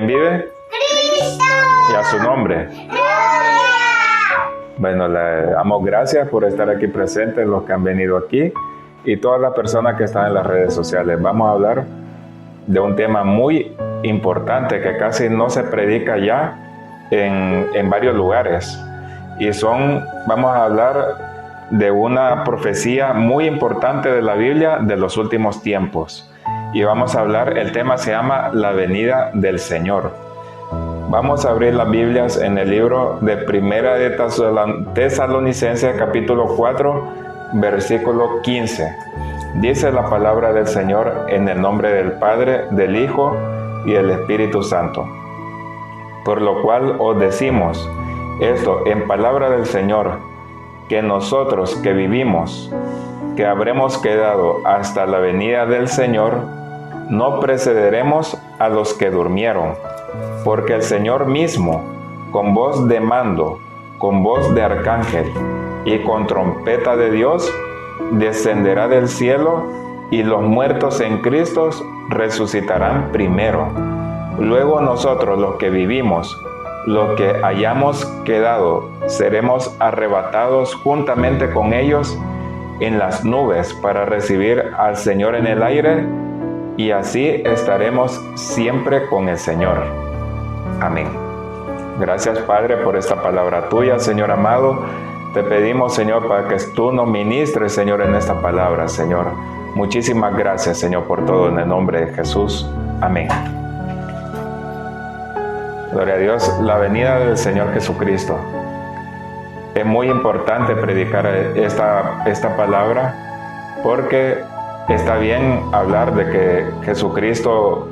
Vive Cristo. y a su nombre. Gloria. Bueno, le damos gracias por estar aquí presentes, los que han venido aquí y todas las personas que están en las redes sociales. Vamos a hablar de un tema muy importante que casi no se predica ya en varios lugares. Vamos a hablar de una profecía muy importante de la Biblia de los últimos tiempos. Y vamos a hablar, el tema se llama La venida del Señor. Vamos a abrir las Biblias en el libro de Primera de Tesalonicenses, capítulo 4, versículo 15. Dice la palabra del Señor en el nombre del Padre, del Hijo y del Espíritu Santo. Por lo cual os decimos esto en palabra del Señor, que nosotros que vivimos, que habremos quedado hasta la venida del Señor, no precederemos a los que durmieron, porque el Señor mismo, con voz de mando, con voz de arcángel y con trompeta de Dios, descenderá del cielo, y los muertos en Cristo resucitarán primero. Luego nosotros, los que vivimos, los que hayamos quedado, seremos arrebatados juntamente con ellos en las nubes para recibir al Señor en el aire, y así estaremos siempre con el Señor. Amén. Gracias, Padre, por esta palabra tuya, Señor amado. Te pedimos, Señor, para que tú nos ministres, Señor, en esta palabra, Señor. Muchísimas gracias, Señor, por todo, en el nombre de Jesús. Amén. Gloria a Dios. La venida del Señor Jesucristo. Es muy importante predicar esta palabra, porque está bien hablar de que Jesucristo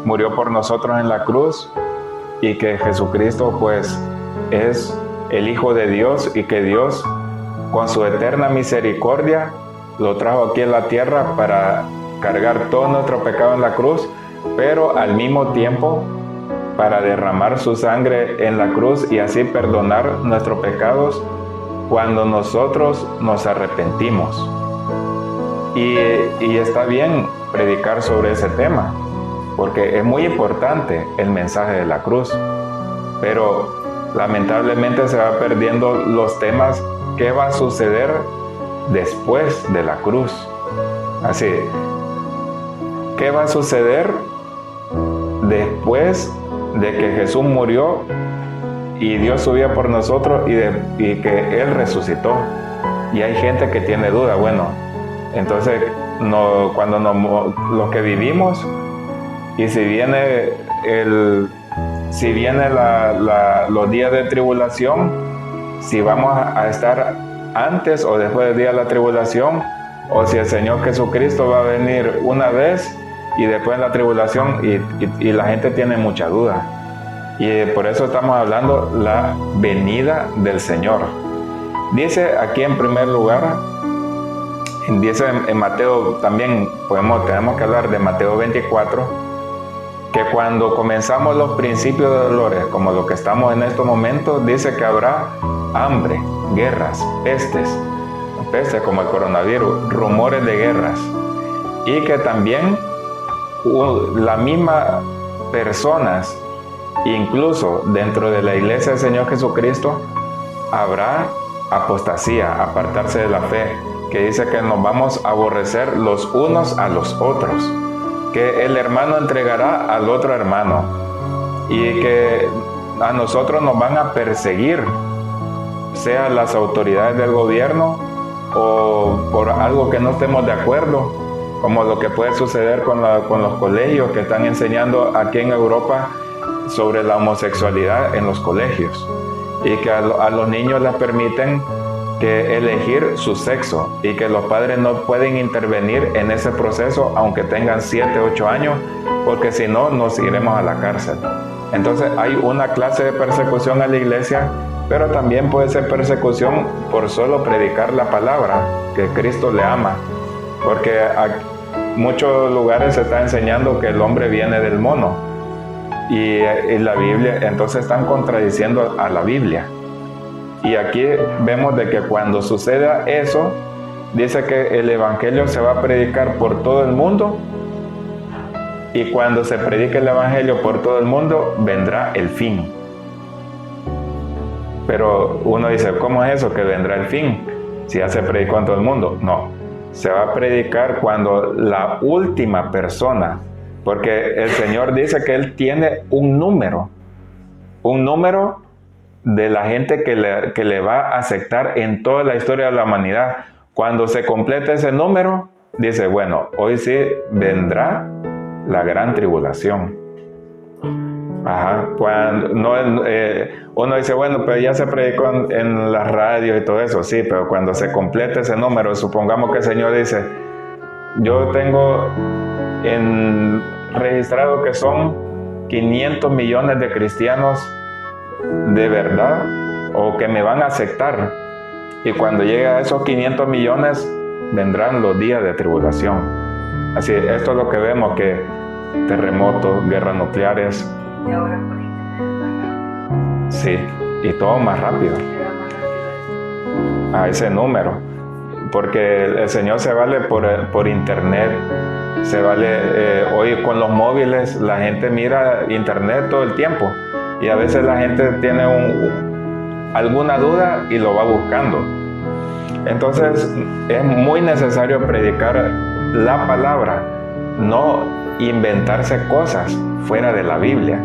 murió por nosotros en la cruz, y que Jesucristo pues es el Hijo de Dios, y que Dios con su eterna misericordia lo trajo aquí en la tierra para cargar todo nuestro pecado en la cruz, pero al mismo tiempo para derramar su sangre en la cruz y así perdonar nuestros pecados cuando nosotros nos arrepentimos. Y está bien predicar sobre ese tema, porque es muy importante el mensaje de la cruz, pero lamentablemente se va perdiendo los temas. ¿Qué va a suceder después de la cruz? Así, ¿qué va a suceder después de que Jesús murió y Dios subió por nosotros y que Él resucitó? Y hay gente que tiene duda. Bueno, entonces los que vivimos, y si viene los días de tribulación, si vamos a estar antes o después del día de la tribulación, o si el Señor Jesucristo va a venir una vez y después de la tribulación, y la gente tiene mucha duda. Y por eso estamos hablando la venida del Señor. Dice aquí en primer lugar, dice en Mateo, también tenemos que hablar de Mateo 24, que cuando comenzamos los principios de dolores, como lo que estamos en estos momentos, dice que habrá hambre, guerras, pestes como el coronavirus, rumores de guerras, y que también las mismas personas, incluso dentro de la iglesia del Señor Jesucristo, habrá apostasía, apartarse de la fe, que dice que nos vamos a aborrecer los unos a los otros, que el hermano entregará al otro hermano, y que a nosotros nos van a perseguir, sea las autoridades del gobierno o por algo que no estemos de acuerdo, como lo que puede suceder con los colegios que están enseñando aquí en Europa sobre la homosexualidad en los colegios, y que a los niños les permiten que elegir su sexo, y que los padres no pueden intervenir en ese proceso aunque tengan 7, 8 años, porque si no nos iremos a la cárcel. Entonces hay una clase de persecución a la iglesia, pero también puede ser persecución por solo predicar la palabra, que Cristo le ama, porque en muchos lugares se está enseñando que el hombre viene del mono, y la Biblia, entonces están contradiciendo a la Biblia. Y aquí vemos de que cuando suceda eso, dice que el evangelio se va a predicar por todo el mundo, y cuando se predique el evangelio por todo el mundo, vendrá el fin. Pero uno dice, ¿cómo es eso que vendrá el fin? Si ya se predicó en todo el mundo. No, se va a predicar cuando la última persona, porque el Señor dice que Él tiene un número de la gente que le va a aceptar en toda la historia de la humanidad. Cuando se complete ese número, dice, bueno, hoy sí vendrá la gran tribulación. Ajá, cuando uno dice, bueno, pero ya se predicó en la radio y todo eso, sí, pero cuando se complete ese número, supongamos que el Señor dice, yo tengo registrado que son 500 millones de cristianos de verdad o que me van a aceptar, y cuando llegue a esos 500 millones vendrán los días de tribulación. Así, esto es lo que vemos, que terremotos, guerras nucleares, Y ahora por internet. sí, y todo más rápido a ese número, porque el Señor se vale por internet, se vale, hoy con los móviles la gente mira internet todo el tiempo, y a veces la gente tiene alguna duda y lo va buscando. Entonces es muy necesario predicar la palabra, no inventarse cosas fuera de la Biblia,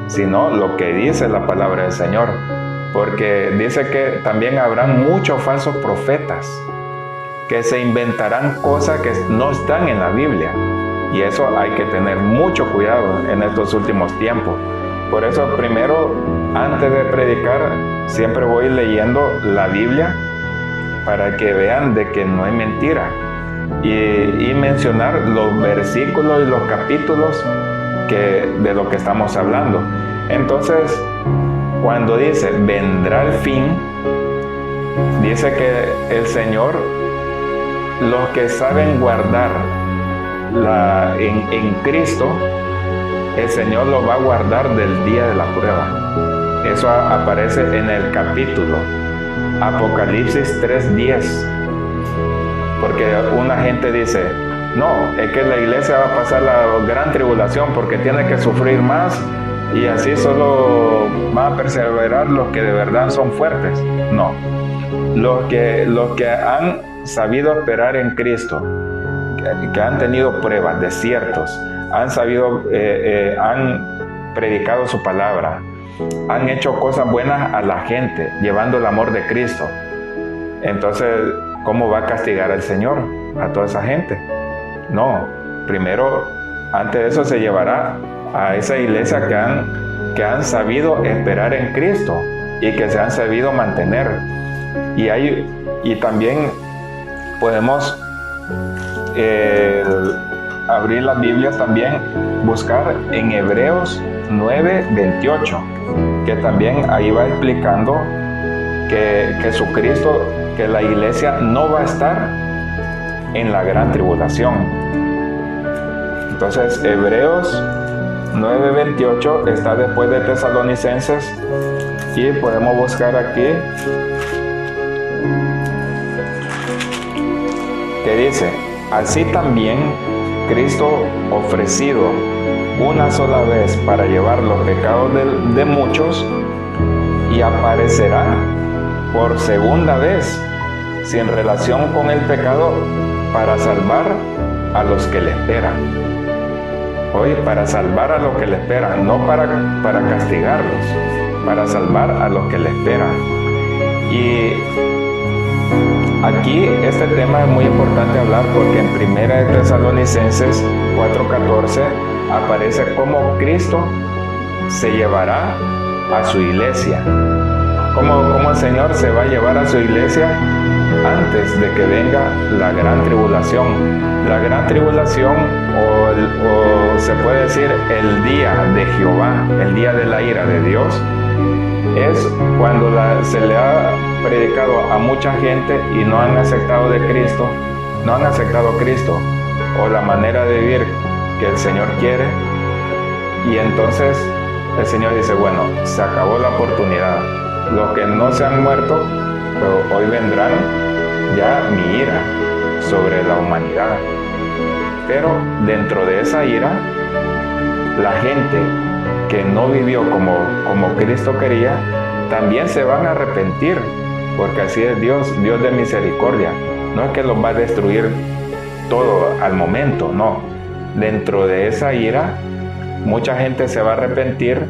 sino lo que dice la palabra del Señor, porque dice que también habrán muchos falsos profetas que se inventarán cosas que no están en la Biblia, y eso hay que tener mucho cuidado en estos últimos tiempos. Por eso primero, antes de predicar, siempre voy leyendo la Biblia para que vean de que no hay mentira, y mencionar los versículos y los capítulos de lo que estamos hablando. Entonces, cuando dice vendrá el fin, dice que el Señor, los que saben guardar en Cristo, el Señor los va a guardar del día de la prueba. Eso aparece en el capítulo Apocalipsis 3:10. Porque una gente dice, no, es que la iglesia va a pasar la gran tribulación porque tiene que sufrir más, y así solo van a perseverar los que de verdad son fuertes. No, los que han sabido esperar en Cristo, que han tenido pruebas, desiertos, han predicado su palabra, han hecho cosas buenas a la gente, llevando el amor de Cristo. Entonces, ¿cómo va a castigar al Señor a toda esa gente? No, primero, antes de eso se llevará a esa iglesia que han sabido esperar en Cristo y que se han sabido mantener. Y también podemos abrir las Biblias también, buscar en Hebreos 9:28, que también ahí va explicando que Jesucristo, que la iglesia no va a estar en la gran tribulación. Entonces, Hebreos 9:28 está después de Tesalonicenses, y podemos buscar aquí que dice, así también Cristo, ofrecido una sola vez para llevar los pecados de muchos, y aparecerá por segunda vez sin relación con el pecado para salvar a los que le esperan. Hoy, para salvar a los que le esperan, no para castigarlos, para salvar a los que le esperan. Y aquí este tema es muy importante hablar, porque en 1 de Tesalonicenses 4:14 aparece cómo Cristo se llevará a su iglesia. Cómo el Señor se va a llevar a su iglesia antes de que venga la gran tribulación. La gran tribulación, o se puede decir el día de Jehová, el día de la ira de Dios, es cuando se le ha predicado a mucha gente y no han aceptado de Cristo, no han aceptado a Cristo o la manera de vivir que el Señor quiere, y entonces el Señor dice, bueno, se acabó la oportunidad. Los que no se han muerto, pero hoy vendrán ya mi ira sobre la humanidad. Pero dentro de esa ira la gente que no vivió como Cristo quería, también se van a arrepentir, porque así es Dios, Dios de misericordia. No es que los va a destruir todo al momento, no. Dentro de esa ira, mucha gente se va a arrepentir,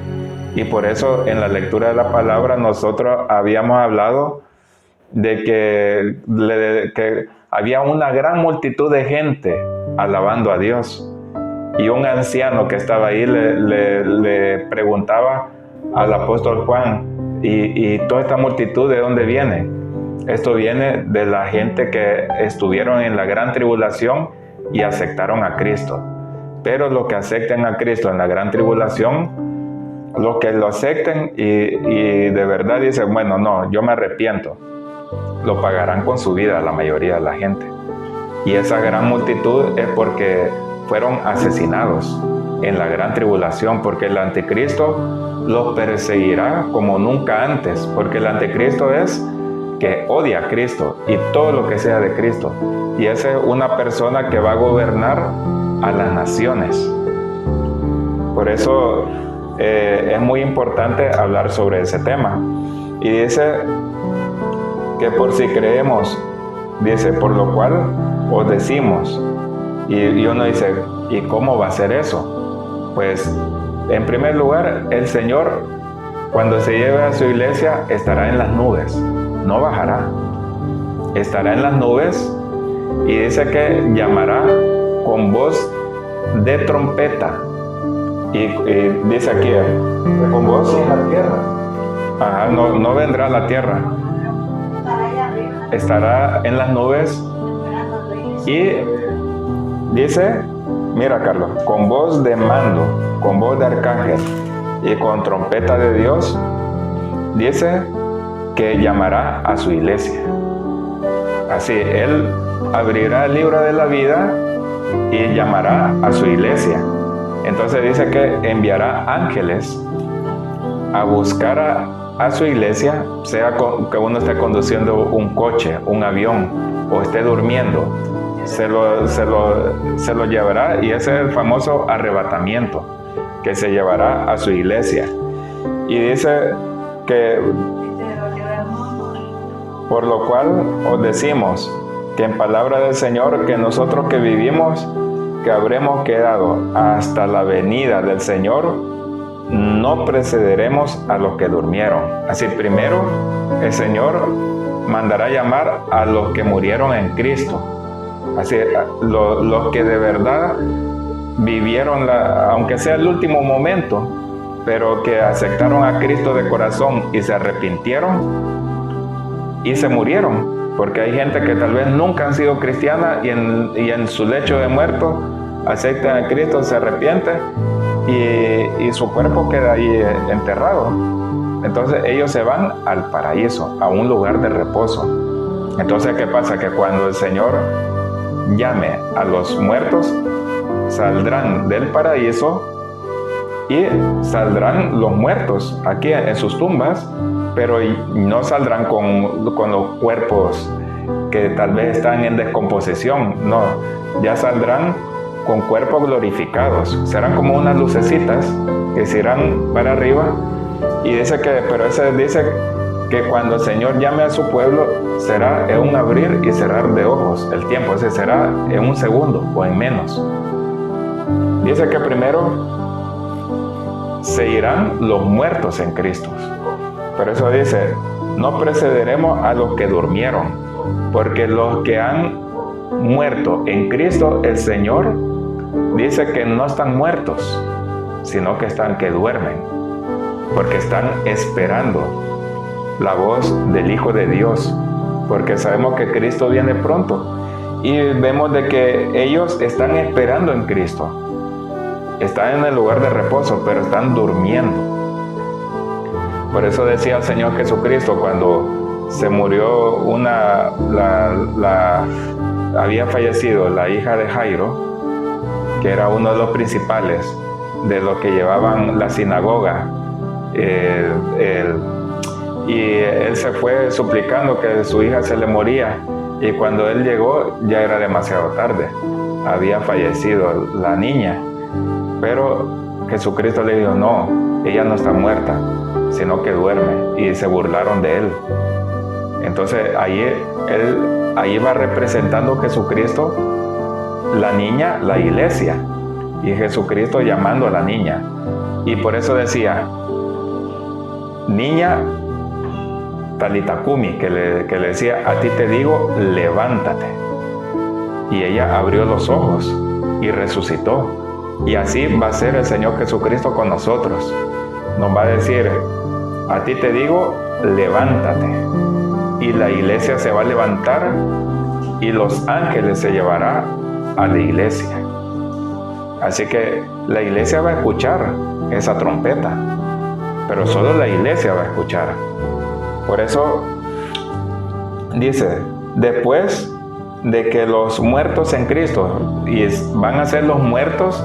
y por eso en la lectura de la palabra nosotros habíamos hablado de que había una gran multitud de gente alabando a Dios. Y un anciano que estaba ahí le preguntaba al apóstol Juan, ¿y toda esta multitud de dónde viene? Esto viene de la gente que estuvieron en la gran tribulación y aceptaron a Cristo. Pero los que acepten a Cristo en la gran tribulación, los que lo acepten y de verdad dicen, bueno, no, yo me arrepiento, lo pagarán con su vida la mayoría de la gente. Y esa gran multitud es porque fueron asesinados en la gran tribulación, porque el anticristo los perseguirá como nunca antes, porque el anticristo es que odia a Cristo y todo lo que sea de Cristo, y esa es una persona que va a gobernar a las naciones. Por eso es muy importante hablar sobre ese tema. Y dice que por si creemos, dice, por lo cual os decimos. Y uno dice, ¿y cómo va a ser eso? Pues, en primer lugar, el Señor, cuando se lleve a su iglesia, estará en las nubes, no bajará. Estará en las nubes, y dice que llamará con voz de trompeta. Y dice aquí, con voz en la tierra. Ajá, no vendrá a la tierra. Estará en las nubes y dice, mira Carlos, con voz de mando, con voz de arcángel y con trompeta de Dios, dice que llamará a su iglesia. Así, Él abrirá el libro de la vida y llamará a su iglesia. Entonces dice que enviará ángeles a buscar a su iglesia, sea que uno esté conduciendo un coche, un avión, o esté durmiendo, se lo llevará, y ese es el famoso arrebatamiento, que se llevará a su iglesia. Y dice que por lo cual os decimos que en palabra del Señor, que nosotros que vivimos, que habremos quedado hasta la venida del Señor, no precederemos a los que durmieron. Así, primero el Señor mandará llamar a los que murieron en Cristo. Así, los que de verdad vivieron, aunque sea el último momento, pero que aceptaron a Cristo de corazón y se arrepintieron y se murieron. Porque hay gente que tal vez nunca han sido cristiana y en su lecho de muerto aceptan a Cristo, se arrepienten y su cuerpo queda ahí enterrado. Entonces ellos se van al paraíso, a un lugar de reposo. Entonces, ¿qué pasa? Que cuando el Señor llame a los muertos, saldrán del paraíso y saldrán los muertos aquí en sus tumbas, pero no saldrán con los cuerpos que tal vez están en descomposición, no, ya saldrán con cuerpos glorificados, serán como unas lucecitas que se irán para arriba. Y dice que cuando el Señor llame a su pueblo, será en un abrir y cerrar de ojos el tiempo, ese será en un segundo o en menos. Dice que primero se irán los muertos en Cristo. Por eso dice, no precederemos a los que durmieron, porque los que han muerto en Cristo, el Señor dice que no están muertos, sino que duermen, porque están esperando la voz del Hijo de Dios, porque sabemos que Cristo viene pronto, y vemos de que ellos están esperando en Cristo, están en el lugar de reposo, pero están durmiendo. Por eso decía el Señor Jesucristo cuando se murió había fallecido la hija de Jairo, que era uno de los principales de los que llevaban la sinagoga, y él se fue suplicando que su hija se le moría, y cuando él llegó ya era demasiado tarde, había fallecido la niña. Pero Jesucristo le dijo, no, ella no está muerta, sino que duerme, y se burlaron de él. Entonces ahí va representando Jesucristo, la niña, la iglesia, y Jesucristo llamando a la niña. Y por eso decía, niña Talitakumi, que le decía, a ti te digo, levántate. Y ella abrió los ojos y resucitó. Y así va a ser el Señor Jesucristo con nosotros. Nos va a decir, a ti te digo, levántate. Y la iglesia se va a levantar y los ángeles se llevará a la iglesia. Así que la iglesia va a escuchar esa trompeta, pero solo la iglesia va a escuchar. Por eso dice, después de que los muertos en Cristo, y van a ser los muertos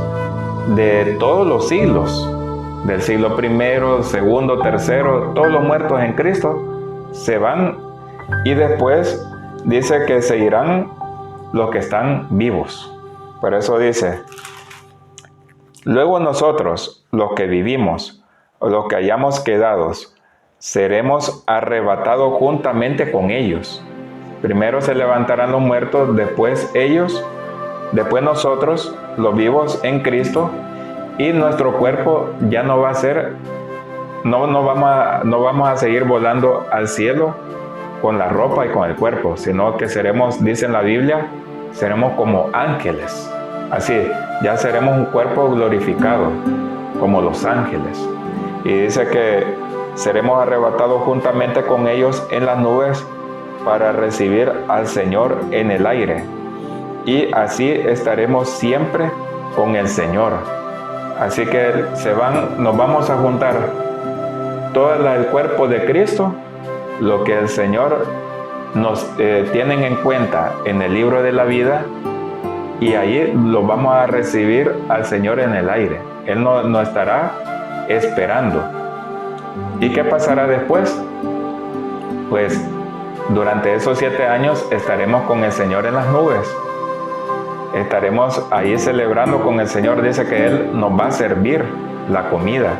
de todos los siglos, del siglo primero, segundo, tercero, todos los muertos en Cristo se van, y después dice que se irán los que están vivos. Por eso dice, luego nosotros, los que vivimos, o los que hayamos quedado, seremos arrebatados juntamente con ellos. Primero se levantarán los muertos, después ellos, después nosotros, los vivos en Cristo, y nuestro cuerpo ya no va a ser, no vamos a seguir volando al cielo con la ropa y con el cuerpo, sino que seremos, dice en la Biblia, seremos como ángeles. Así, ya seremos un cuerpo glorificado, como los ángeles. Y dice que seremos arrebatados juntamente con ellos en las nubes para recibir al Señor en el aire. Y así estaremos siempre con el Señor. Así que nos vamos a juntar todo el cuerpo de Cristo, lo que el Señor nos tienen en cuenta en el libro de la vida, y ahí lo vamos a recibir al Señor en el aire. Él nos estará esperando. ¿Y qué pasará después? Pues durante esos 7 años estaremos con el Señor en las nubes. Estaremos ahí celebrando con el Señor. Dice que Él nos va a servir la comida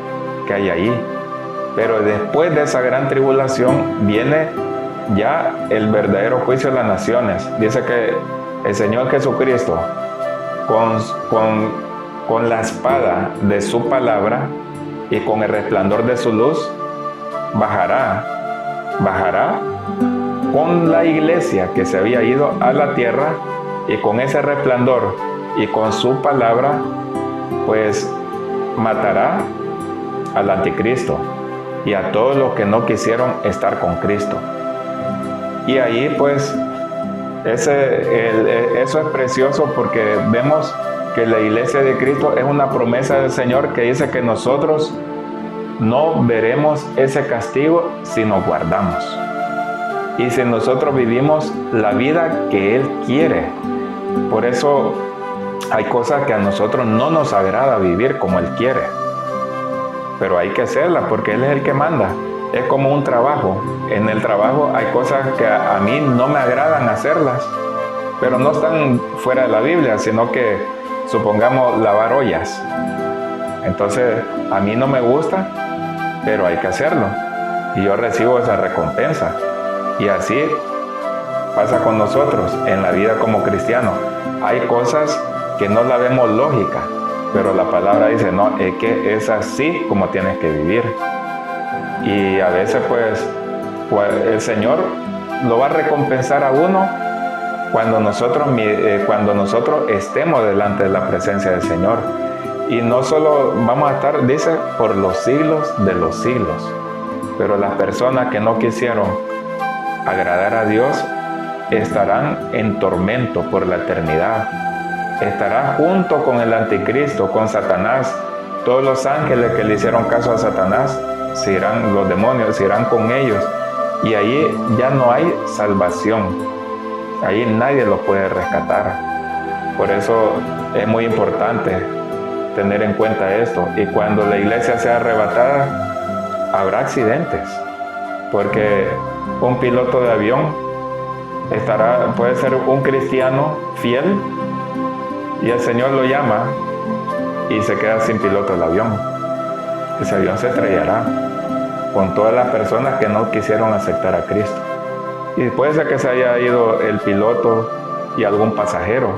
que hay ahí. Pero después de esa gran tribulación viene ya el verdadero juicio de las naciones. Dice que el Señor Jesucristo, con la espada de su palabra y con el resplandor de su luz, bajará con la iglesia que se había ido a la tierra, y con ese resplandor y con su palabra, pues matará al anticristo y a todos los que no quisieron estar con Cristo. Y ahí pues eso es precioso, porque vemos que la iglesia de Cristo es una promesa del Señor que dice que nosotros no veremos ese castigo si nos guardamos. Y si nosotros vivimos la vida que Él quiere. Por eso hay cosas que a nosotros no nos agrada vivir como Él quiere. Pero hay que hacerlas porque Él es el que manda. Es como un trabajo. En el trabajo hay cosas que a mí no me agradan hacerlas, pero no están fuera de la Biblia, sino que, supongamos, lavar ollas. Entonces, a mí no me gusta, pero hay que hacerlo. Y yo recibo esa recompensa. Y así pasa con nosotros en la vida como cristianos. Hay cosas que no la vemos lógica, pero la palabra dice, no, es que es así como tienes que vivir. Y a veces pues el Señor lo va a recompensar a uno cuando nosotros estemos delante de la presencia del Señor. Y no solo vamos a estar, dice, por los siglos de los siglos. Pero las personas que no quisieron agradar a Dios estarán en tormento por la eternidad. Estará junto con el anticristo, con Satanás. Todos los ángeles que le hicieron caso a Satanás, los demonios se irán con ellos. Y ahí ya no hay salvación. Ahí nadie los puede rescatar. Por eso es muy importante tener en cuenta esto. Y cuando la iglesia sea arrebatada, habrá accidentes. Porque un piloto de avión puede ser un cristiano fiel, y el Señor lo llama y se queda sin piloto el avión. Ese avión se estrellará con todas las personas que no quisieron aceptar a Cristo. Y puede ser que se haya ido el piloto y algún pasajero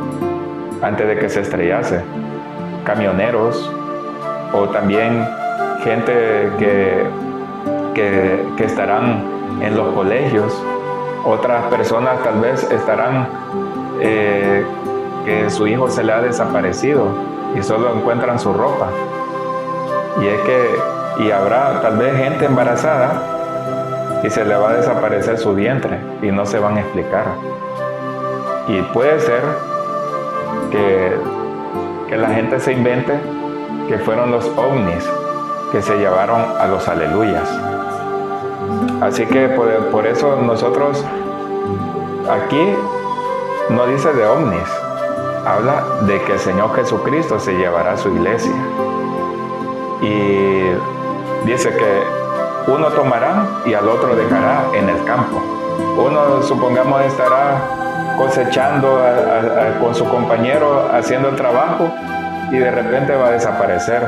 antes de que se estrellase, camioneros o también gente que estarán en los colegios. Otras personas tal vez estarán que su hijo se le ha desaparecido y solo encuentran su ropa. Y habrá tal vez gente embarazada y se le va a desaparecer su vientre y no se van a explicar. Y puede ser que la gente se invente que fueron los ovnis que se llevaron a los aleluyas. Así que por eso nosotros aquí no dice de ovnis, habla de que el Señor Jesucristo se llevará a su iglesia. Y dice que uno tomará y al otro dejará en el campo. Uno, supongamos, estará cosechando con su compañero, haciendo el trabajo, y de repente va a desaparecer.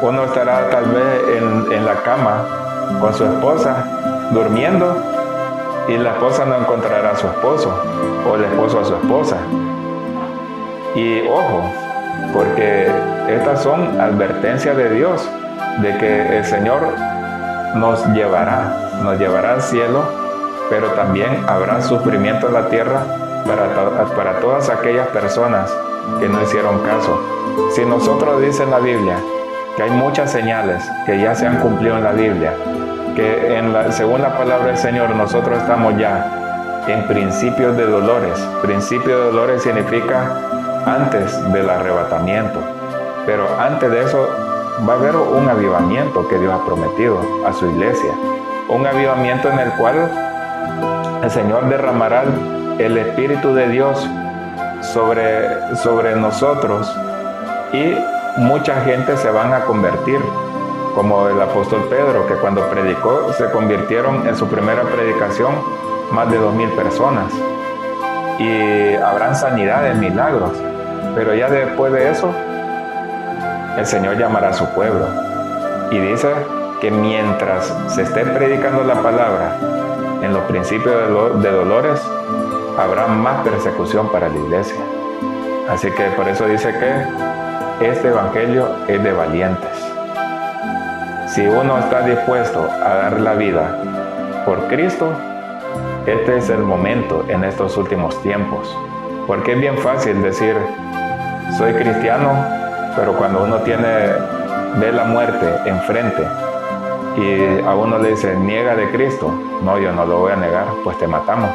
Uno estará tal vez en la cama con su esposa, durmiendo, y la esposa no encontrará a su esposo, o el esposo a su esposa. Y ojo, porque estas son advertencias de Dios, de que el Señor nos llevará al cielo, pero también habrá sufrimiento en la tierra para todas aquellas personas que no hicieron caso. Si nosotros dice en la Biblia que hay muchas señales que ya se han cumplido en la Biblia, que según la palabra del Señor nosotros estamos ya en principios de dolores. Principio de dolores significa antes del arrebatamiento, pero antes de eso va a haber un avivamiento que Dios ha prometido a su iglesia, un avivamiento en el cual el Señor derramará el Espíritu de Dios sobre nosotros, y mucha gente se van a convertir, como el apóstol Pedro, que cuando predicó se convirtieron en su primera predicación más de 2,000 personas, y habrán sanidades, milagros. Pero ya después de eso, el Señor llamará a su pueblo. Y dice que mientras se esté predicando la palabra en los principios de dolores, habrá más persecución para la iglesia. Así que por eso dice que este evangelio es de valientes. Si uno está dispuesto a dar la vida por Cristo, este es el momento en estos últimos tiempos. Porque es bien fácil decir, soy cristiano, pero cuando uno ve la muerte enfrente y a uno le dice, niega de Cristo, no, yo no lo voy a negar, pues te matamos.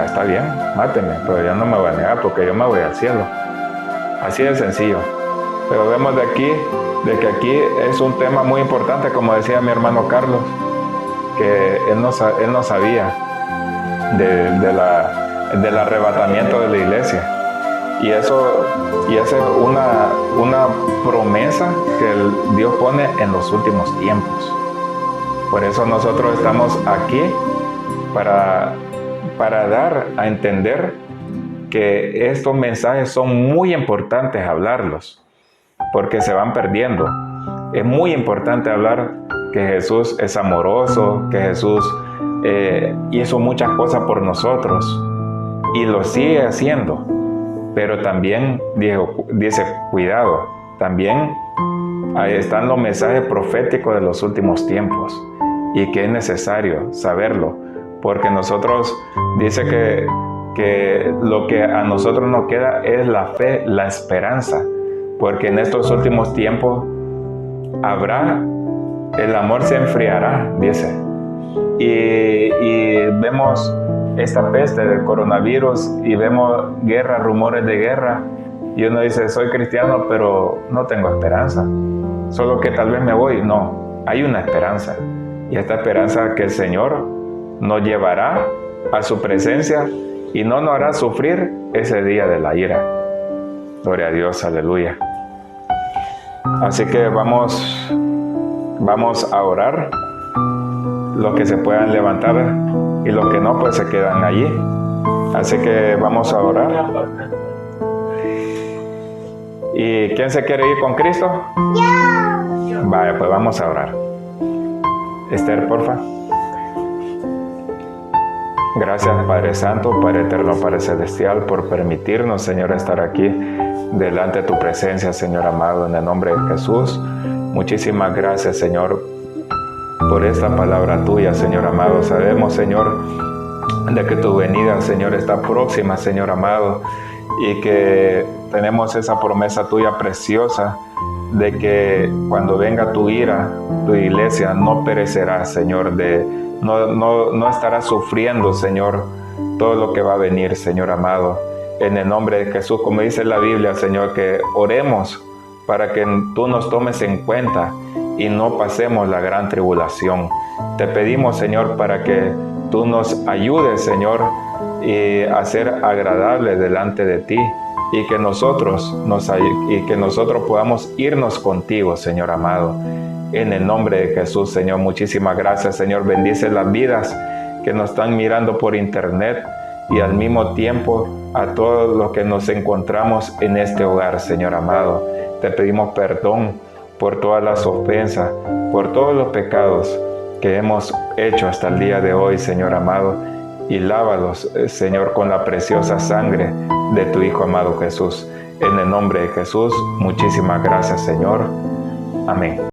Está bien, máteme, pero yo no me voy a negar porque yo me voy al cielo. Así de sencillo. Pero vemos de que aquí es un tema muy importante, como decía mi hermano Carlos, que él no sabía del arrebatamiento de la iglesia. Y eso es una promesa que Dios pone en los últimos tiempos. Por eso nosotros estamos aquí para dar a entender que estos mensajes son muy importantes hablarlos, porque se van perdiendo. Es muy importante hablar que Jesús es amoroso, que Jesús hizo muchas cosas por nosotros y lo sigue haciendo. Pero también dice, cuidado, también ahí están los mensajes proféticos de los últimos tiempos, y que es necesario saberlo, porque nosotros, dice que lo que a nosotros nos queda es la fe, la esperanza, porque en estos últimos tiempos el amor se enfriará, dice, y vemos esta peste del coronavirus y vemos guerra, rumores de guerra, y uno dice, soy cristiano, pero no tengo esperanza, solo que tal vez me voy. No, hay una esperanza, y esta esperanza que el Señor nos llevará a su presencia y no nos hará sufrir ese día de la ira. Gloria a Dios, aleluya. Así que vamos a orar. Los que se puedan levantar y los que no, pues se quedan allí. Así que vamos a orar. ¿Y quién se quiere ir con Cristo? Yo. Vaya, pues vamos a orar. Esther, porfa. Gracias, Padre Santo, Padre Eterno, Padre Celestial, por permitirnos, Señor, estar aquí delante de tu presencia, Señor amado, en el nombre de Jesús. Muchísimas gracias, Señor, por esta palabra tuya, Señor amado. Sabemos, Señor, de que tu venida, Señor, está próxima, Señor amado, y que tenemos esa promesa tuya preciosa de que cuando venga tu ira, tu iglesia no perecerá, Señor, no estará sufriendo, Señor, todo lo que va a venir, Señor amado. En el nombre de Jesús, como dice la Biblia, Señor, que oremos para que tú nos tomes en cuenta y no pasemos la gran tribulación. Te pedimos, Señor, para que tú nos ayudes, Señor, a ser agradable delante de ti y que nosotros podamos irnos contigo, Señor amado. En el nombre de Jesús, Señor, muchísimas gracias, Señor. Bendice las vidas que nos están mirando por internet y al mismo tiempo a todos los que nos encontramos en este hogar, Señor amado. Te pedimos perdón por todas las ofensas, por todos los pecados que hemos hecho hasta el día de hoy, Señor amado, y lávalos, Señor, con la preciosa sangre de tu Hijo amado Jesús. En el nombre de Jesús, muchísimas gracias, Señor. Amén.